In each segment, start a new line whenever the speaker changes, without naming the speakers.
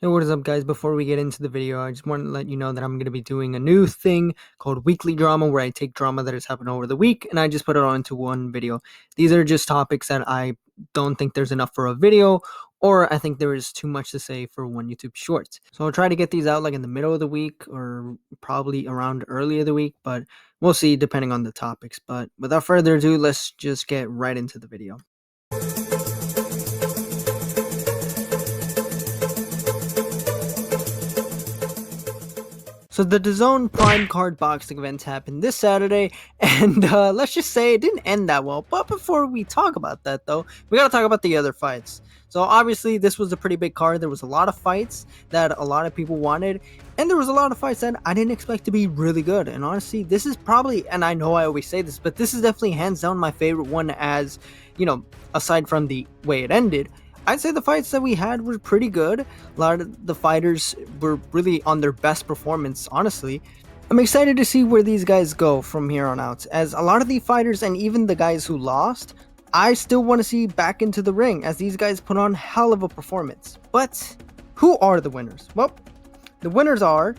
Hey, what is up, guys? Before we get into the video, I just want to let you know that I'm going to be doing a new thing called weekly drama, where I take drama that has happened over the week and I just put it all into one video. These are just topics that I don't think there's enough for a video, or I think there is too much to say for one YouTube short. So I'll try to get these out like in the middle of the week or probably around early of the week, but we'll see depending on the topics. But without further ado, let's just get right into the video. So the DAZN Prime Card boxing event happened this Saturday, and let's just say it didn't end that well. But before we talk about that, though, we gotta talk about the other fights. So obviously, this was a pretty big card. There was a lot of fights that a lot of people wanted, and there was a lot of fights that I didn't expect to be really good. And honestly, this is probably, and I know I always say this, but this is definitely hands down my favorite one, as, you know, aside from the way it ended. I'd say the fights that we had were pretty good. A lot of the fighters were really on their best performance, honestly. I'm excited to see where these guys go from here on out, as a lot of the fighters and even the guys who lost, I still want to see back into the ring, as these guys put on hell of a performance. But who are the winners? Well, the winners are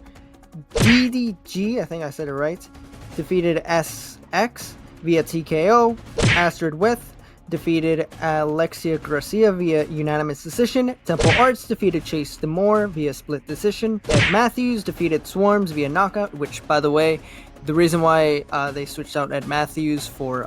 DDG, I think I said it right, defeated SX via TKO, Astrid With defeated Alexia Garcia via unanimous decision. Temple Arts defeated Chase Demore via split decision. Ed Matthews defeated Swarms via knockout, which, by the way, the reason why they switched out Ed Matthews for,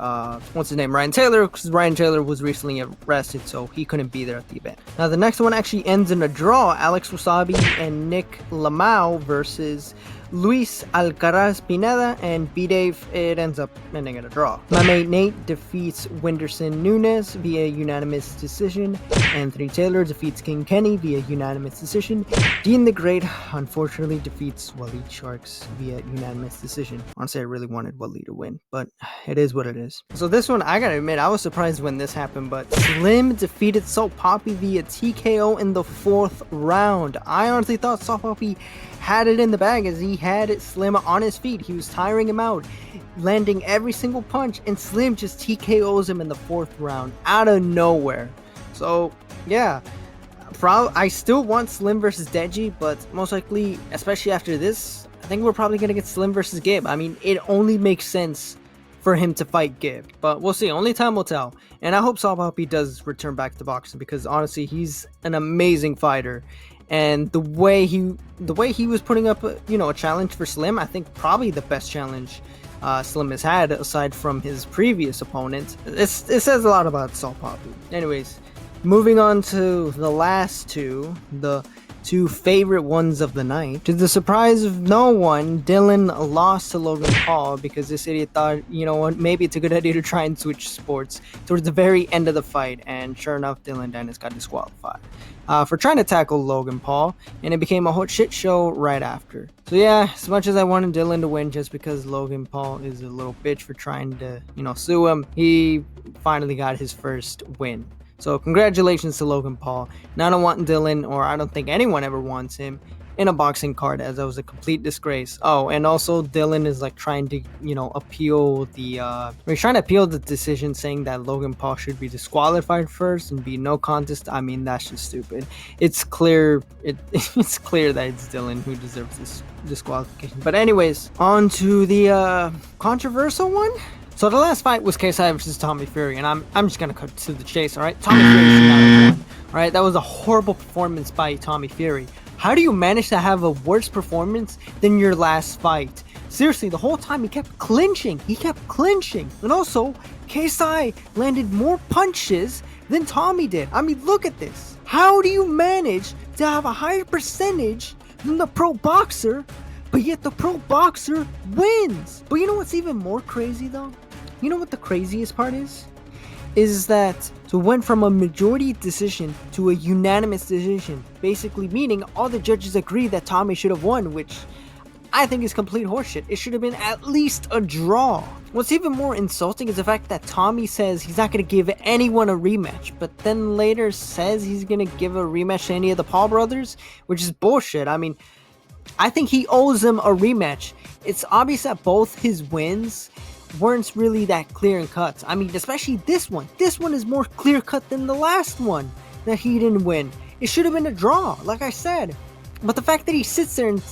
what's his name, Ryan Taylor, because Ryan Taylor was recently arrested, so he couldn't be there at the event. Now, the next one actually ends in a draw. Alex Wasabi and Nick Lamau versus Luis Alcaraz Pineda and B-Dave. It ends up ending in a draw. My mate Nate defeats Winderson Nunes via unanimous decision. Anthony Taylor defeats King Kenny via unanimous decision. Dean the Great unfortunately defeats Waleed Sharks via unanimous decision. Honestly, I really wanted Waleed to win, but it is what it is. So this one, I gotta admit, I was surprised when this happened, but Slim defeated Salt Poppy via TKO in the 4th round. I honestly thought Salt Poppy had it in the bag, as he had Slim on his feet. He was tiring him out, landing every single punch, and Slim just TKOs him in the 4th round out of nowhere. So yeah, I still want Slim versus Deji, but most likely, especially after this, I think we're probably gonna get Slim versus Gib. I mean, it only makes sense for him to fight Gib, but we'll see. Only time will tell. And I hope Salt Poppy does return back to boxing, because honestly, he's an amazing fighter. And the way he was putting up a challenge for Slim, I think probably the best challenge Slim has had aside from his previous opponent. It says a lot about Salt Poppy. Anyways, moving on to the last two, the two favorite ones of the night. To the surprise of no one, Dylan lost to Logan Paul, because this idiot thought, you know what, maybe it's a good idea to try and switch sports towards the very end of the fight, and sure enough, Dylan Dennis got disqualified for trying to tackle Logan Paul, and it became a whole shit show right after. So yeah, as much as I wanted Dylan to win just because Logan Paul is a little bitch for trying to, sue him, he finally got his first win. So congratulations to Logan Paul. Now I don't want Dylan, or I don't think anyone ever wants him, in a boxing card, as that was a complete disgrace. Oh, and also Dylan is like trying to, appeal the decision, saying that Logan Paul should be disqualified first and be no contest. I mean, that's just stupid. It's clear it's clear that it's Dylan who deserves this disqualification. But anyways, on to the controversial one. So the last fight was KSI versus Tommy Fury, and I'm just gonna cut to the chase, alright? Tommy Fury should not have won. Alright, that was a horrible performance by Tommy Fury. How do you manage to have a worse performance than your last fight? Seriously, the whole time he kept clinching. And also, KSI landed more punches than Tommy did. I mean, look at this. How do you manage to have a higher percentage than the pro boxer, but yet the pro boxer wins? But you know what's even more crazy, though? You know what the craziest part is? Is that so it went from a majority decision to a unanimous decision, basically meaning all the judges agree that Tommy should have won, which I think is complete horseshit. It should have been at least a draw. What's even more insulting is the fact that Tommy says he's not going to give anyone a rematch, but then later says he's going to give a rematch to any of the Paul brothers, which is bullshit. I mean, I think he owes them a rematch. It's obvious that both his wins weren't really that clear and cut. I mean, especially this one. This one is more clear cut than the last one that he didn't win. it should have been a draw, like I said. But the fact that he sits there and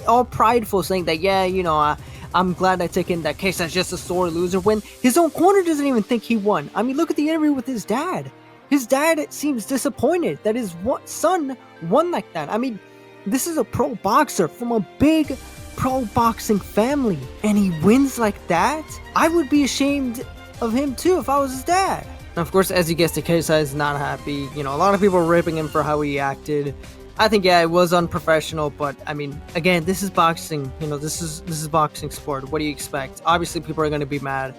all prideful saying that, yeah, you know, I'm glad I took in that case, that's just a sore loser win. His own corner doesn't even think he won. I mean, look at the interview with his dad. His dad seems disappointed that his son won like that. I mean, this is a pro boxer from a big pro boxing family, and he wins like that? I would be ashamed of him too if I was his dad. And of course, as you guessed, KSI is not happy. You know, a lot of people are ripping him for how he acted. I think, yeah, it was unprofessional, but I mean, again, this is boxing. You know, this is boxing sport. What do you expect? Obviously, people are going to be mad.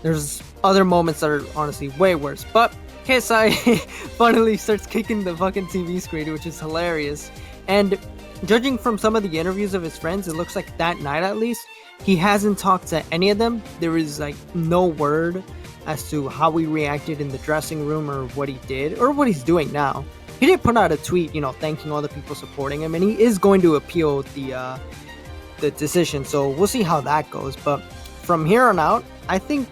There's other moments that are honestly way worse. But KSI finally starts kicking the fucking TV screen, which is hilarious. And judging from some of the interviews of his friends, it looks like that night at least, he hasn't talked to any of them. There is like no word as to how he reacted in the dressing room or what he did or what he's doing now. He did put out a tweet, you know, thanking all the people supporting him, and he is going to appeal the decision. So we'll see how that goes. But from here on out, I think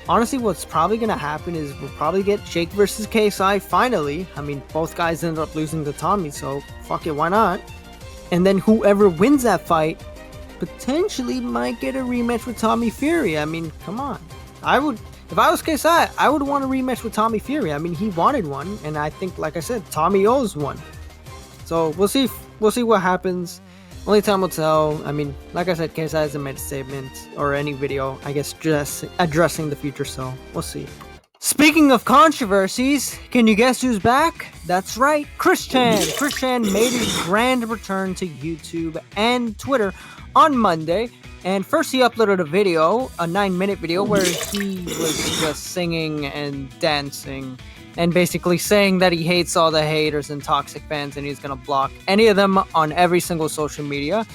honestly what's probably going to happen is we'll probably get Jake versus KSI finally. I mean, both guys ended up losing to Tommy, so fuck it, why not? And then whoever wins that fight potentially might get a rematch with Tommy Fury. I mean, come on. If I was KSI, I would want a rematch with Tommy Fury. I mean, he wanted one, and I think, like I said, Tommy owes one. So we'll see what happens. Only time will tell. I mean, like I said, KSI hasn't made a statement or any video, I guess, just addressing the future, so we'll see. Speaking of controversies, can you guess who's back? That's right, Chris Chan. Chris Chan made his grand return to YouTube and Twitter on Monday. And first he uploaded a video, a 9-minute video, where he was just singing and dancing and basically saying that he hates all the haters and toxic fans and he's going to block any of them on every single social media.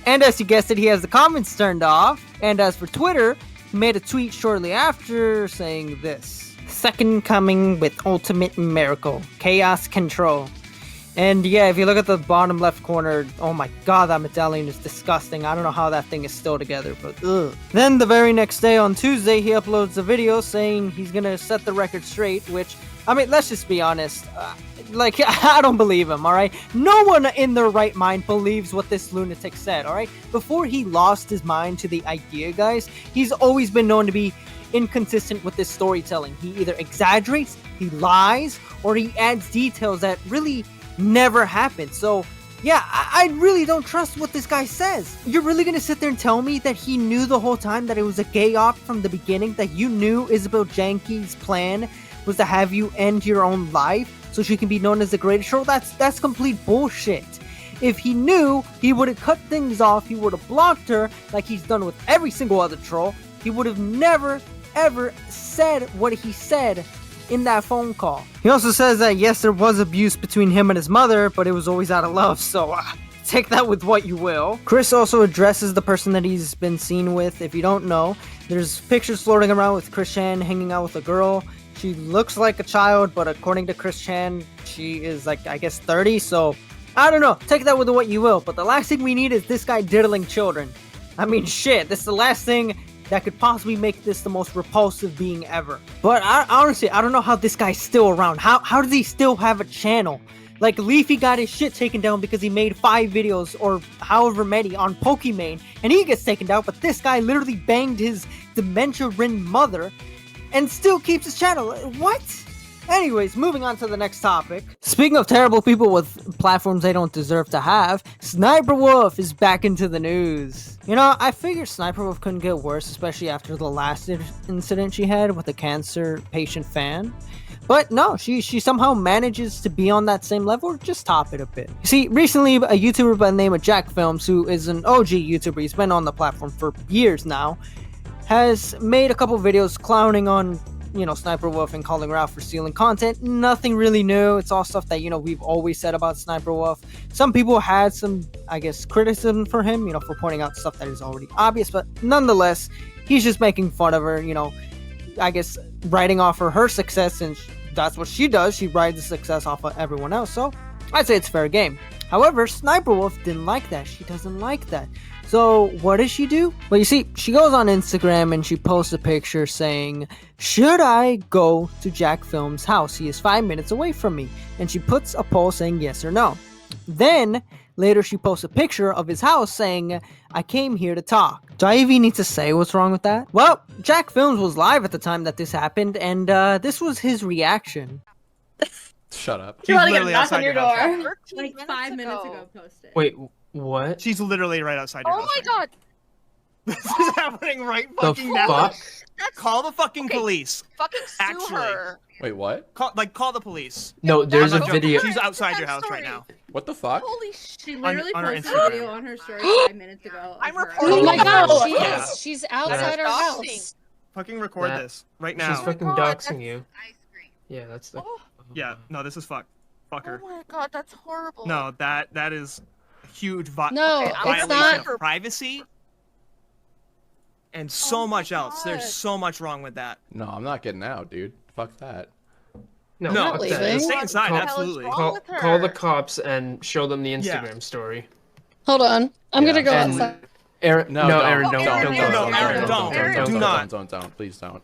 And as you guessed it, he has the comments turned off. And as for Twitter, he made a tweet shortly after saying this: "Second coming with ultimate miracle, chaos control." And yeah, if you look at the bottom left corner, oh my god, that medallion is disgusting. I don't know how that thing is still together, but ugh. Then the very next day, on Tuesday, he uploads a video saying he's gonna set the record straight, which, I mean, let's just be honest. Like, I don't believe him, alright? No one in their right mind believes what this lunatic said, alright? Before he lost his mind to the idea, guys, he's always been known to be inconsistent with his storytelling. He either exaggerates, he lies, or he adds details that really never happened. So yeah, I really don't trust what this guy says. You're really gonna sit there and tell me that he knew the whole time that it was a gay op from the beginning, that you knew Isabel Janke's plan was to have you end your own life so she can be known as the greatest troll? That's complete bullshit. If he knew, he would have cut things off, he would have blocked her like he's done with every single other troll. He would have never ever said what he said in that phone call. He also says that yes, there was abuse between him and his mother, but it was always out of love, so take that with what you will. Chris also addresses the person that he's been seen with. If you don't know, there's pictures floating around with Chris Chan hanging out with a girl. She looks like a child, but according to Chris Chan, she is like, I guess 30, so I don't know, take that with what you will, but the last thing we need is this guy diddling children. I mean, shit, this is the last thing that could possibly make this the most repulsive being ever. But honestly, I don't know how this guy's still around. How does he still have a channel? Like, Leafy got his shit taken down because he made 5 videos or however many on Pokimane, and he gets taken down, but this guy literally banged his dementia-ridden mother and still keeps his channel. What? Anyways, moving on to the next topic. Speaking of terrible people with platforms they don't deserve to have, SNIPERWOLF is back into the news. You know, I figured SNIPERWOLF couldn't get worse, especially after the last incident she had with a cancer patient fan. But no, she somehow manages to be on that same level or just top it a bit. You see, recently a YouTuber by the name of Jack Films, who is an OG YouTuber, he's been on the platform for years now, has made a couple videos clowning on, you know, SNIPERWOLF and calling her out for stealing content. Nothing really new. It's all stuff that, you know, we've always said about SNIPERWOLF. Some people had some, I guess, criticism for him, you know, for pointing out stuff that is already obvious, but nonetheless, he's just making fun of her, you know, I guess, writing off her success, and that's what she does. She rides the success off of everyone else, so I'd say it's fair game. However, SNIPERWOLF didn't like that. She doesn't like that. So what does she do? Well, you see, she goes on Instagram and she posts a picture saying, should I go to Jack Film's house? He is 5 minutes away from me. And she puts a poll saying yes or no. Then later she posts a picture of his house saying, I came here to talk. Do I even need to say what's wrong with that? Well, Jack Films was live at the time that this happened, and this was his reaction.
Shut up.
She's literally outside your door.
Like 5 minutes ago posted.
Wait, what?
She's literally right outside your house.
Oh my god!
This is happening right fucking
The
now.
fuck?
Call the fucking
Okay.
police.
Fucking sue
Actually.
her.
Wait, what?
Call the police.
No, there's
I'm
a
not joking.
video.
She's outside your
That
house right
story.
now.
What the fuck?
Holy shit.
She literally
on her
posted
Instagram.
a video on her story 5 minutes ago.
I'm
of her
reporting
Oh my
No.
god, she
Yeah.
is. She's outside our
Doxing.
house.
Fucking record
That-
this right
She's
now.
fucking
God,
doxing
that's-
you. Yeah, that's the.
Oh,
Yeah, no, this is fuck. Fuck her.
oh my god, that's horrible.
No, that is a huge
No,
Okay, I'm
violation
not.
of privacy and so
Oh my
much else. There's
God.
so much wrong with that.
No, I'm not getting out, dude. Fuck that.
No,
No,
fuck
leaving.
that.
stay inside,
Call-
absolutely.
wrong
Call,
with her?
call the cops and show them the
Yeah.
Instagram story.
Hold on. I'm
Yeah.
gonna go
And-
outside.
Aaron,
No,
no,
don't.
Aaron,
No,
don't,
Aaron,
don't,
Aaron,
don't,
Aaron,
don't,
Aaron,
don't,
do not.
Don't, please don't.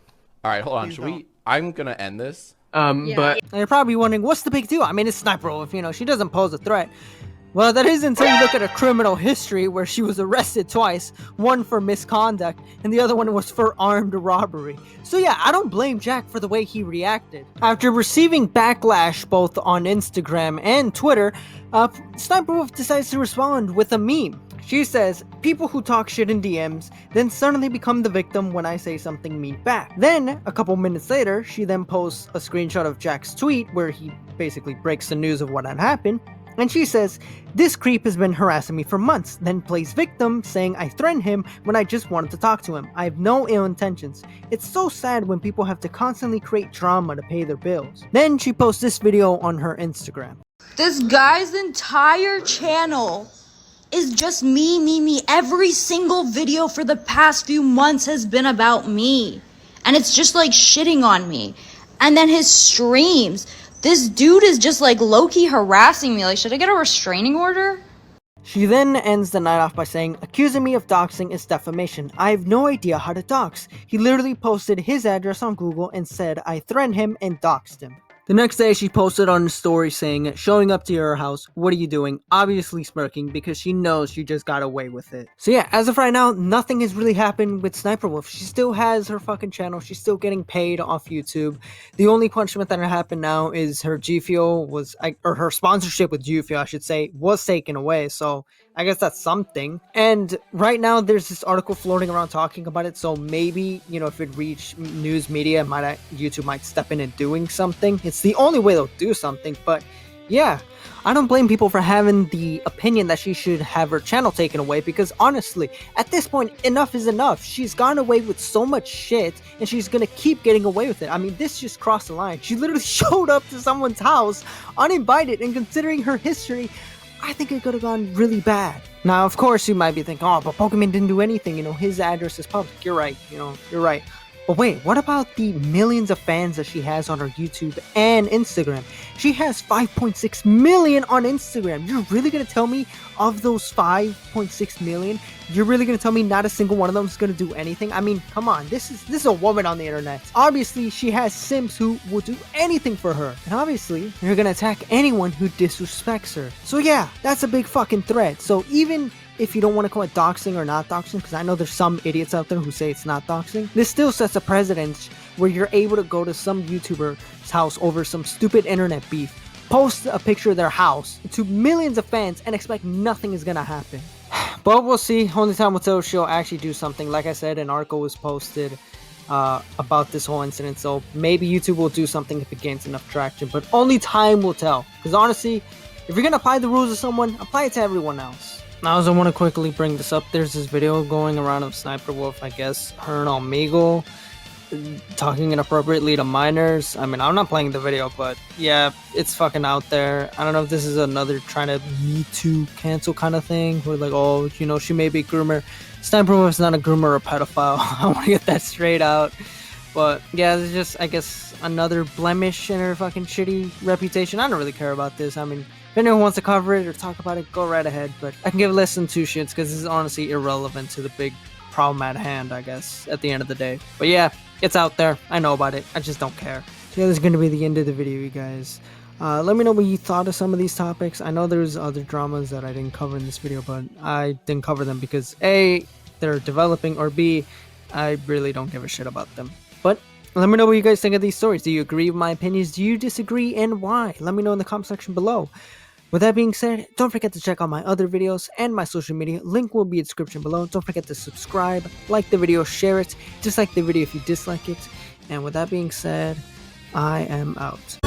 All right, hold on.
Please
Should
don't.
we? I'm gonna end this.
Yeah.
But
And you're probably wondering, what's the big deal? I mean, it's SNIPERWOLF, you know, she doesn't pose a threat. Well, that is until you look at her criminal history where she was arrested twice, one for misconduct, and the other one was for armed robbery. So yeah, I don't blame Jack for the way he reacted. After receiving backlash both on Instagram and Twitter, SNIPERWOLF decides to respond with a meme. She says, people who talk shit in DMs then suddenly become the victim when I say something mean back. Then, a couple minutes later, she then posts a screenshot of Jack's tweet where he basically breaks the news of what had happened. And she says, this creep has been harassing me for months, then plays victim, saying I threatened him when I just wanted to talk to him. I have no ill intentions. It's so sad when people have to constantly create drama to pay their bills. Then she posts this video on her Instagram.
This guy's entire channel is just me. Every single video for the past few months has been about me. And it's just like shitting on me. And then his streams. This dude is just like low-key harassing me. Like, should I get a restraining order?
She then ends the night off by saying, accusing me of doxing is defamation. I have no idea how to dox. He literally posted his address on Google and said I threatened him and doxed him. The next day, she posted on a story saying, showing up to your house, what are you doing? Obviously smirking because she knows she just got away with it. So yeah, as of right now, nothing has really happened with SNIPERWOLF. She still has her fucking channel. She's still getting paid off YouTube. The only punishment that happened now is her G Fuel or her sponsorship with G Fuel, I should say, was taken away. So I guess that's something. And right now, there's this article floating around talking about it. So maybe, you know, if it reached news media, YouTube might step in and doing something. It's the only way they'll do something. But yeah, I don't blame people for having the opinion that she should have her channel taken away, because honestly, at this point, enough is enough. She's gone away with so much shit, and she's gonna keep getting away with it. I mean, this just crossed the line. She literally showed up to someone's house uninvited, and considering her history, I think it could have gone really bad. Now, of course, you might be thinking, oh, but Pokemon didn't do anything. You know, his address is public. You're right. You know, you're right. But wait, what about the millions of fans that she has on her YouTube and Instagram? She has 5.6 million on Instagram. You're really going to tell me of those 5.6 million, you're really going to tell me not a single one of them is going to do anything? I mean, come on. This is a woman on the internet. Obviously, she has simps who will do anything for her. And obviously, you're going to attack anyone who disrespects her. So yeah, that's a big fucking threat. So even if you don't want to call it doxing or not doxing, because I know there's some idiots out there who say it's not doxing, this still sets a precedent where you're able to go to some YouTuber's house over some stupid internet beef, post a picture of their house to millions of fans, and expect nothing is gonna happen. But we'll see. Only time will tell if she'll actually do something. Like I said, an article was posted about this whole incident, so maybe YouTube will do something if it gains enough traction, but only time will tell. Because honestly, if you're gonna apply the rules to someone, apply it to everyone else. Now, as I want to quickly bring this up, there's this video going around of SNIPERWOLF, I guess, her and Omegle talking inappropriately to minors. I mean, I'm not playing the video, but yeah, it's fucking out there. I don't know if this is another trying to Me Too cancel kind of thing, where like, oh, you know, she may be a groomer. SNIPERWOLF's not a groomer or a pedophile. I want to get that straight out. But yeah, it's just, I guess, another blemish in her fucking shitty reputation. I don't really care about this. I mean, If anyone wants to cover it or talk about it, go right ahead. But I can give less than 2 shits because this is honestly irrelevant to the big problem at hand, I guess, at the end of the day. But yeah, it's out there. I know about it. I just don't care. So yeah, this is going to be the end of the video, you guys. Let me know what you thought of some of these topics. I know there's other dramas that I didn't cover in this video, but I didn't cover them because A, they're developing, or B, I really don't give a shit about them. But let me know what you guys think of these stories. Do you agree with my opinions? Do you disagree, and why? Let me know in the comment section below. With that being said, don't forget to check out my other videos and my social media. Link will be in the description below. Don't forget to subscribe, like the video, share it, dislike the video if you dislike it. And with that being said, I am out.